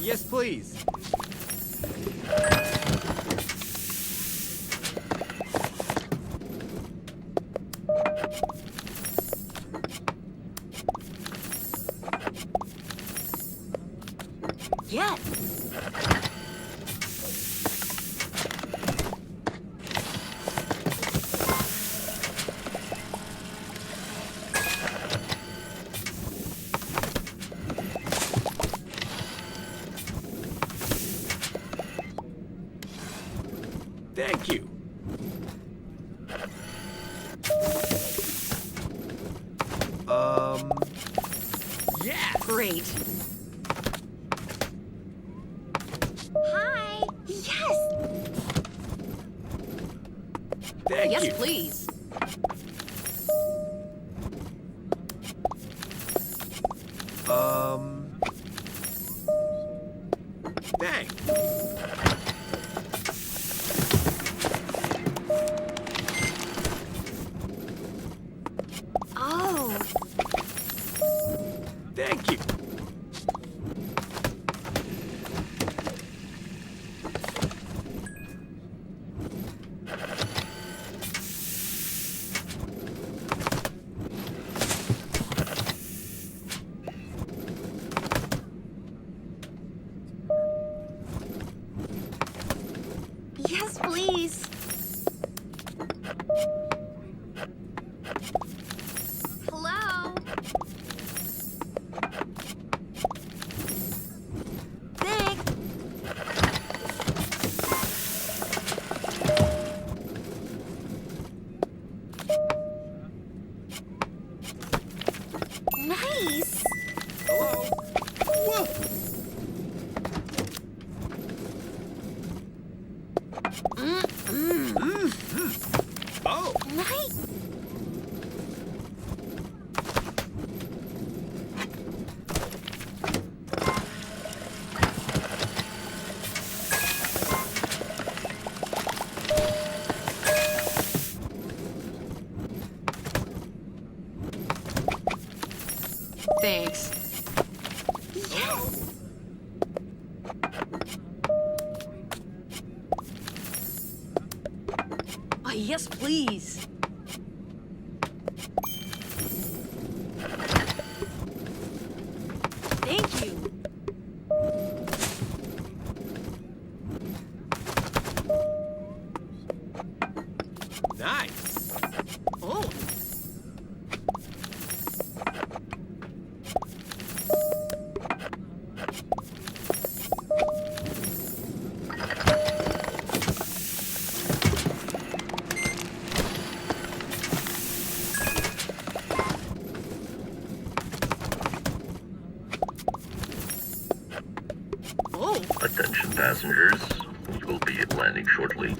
Yes, please. Yes. Thank you. Yeah. Great. Hi. Yes. Thank Yes, you. please. Thanks. Oh. Thank you. Yes, please. Hello. Thanks. Nice. Hello. Whoa. Oh. Nice. Thanks. Yes. Yes, please. Thank you. Nice. Oh. Oh. Attention passengers, we will be landing shortly.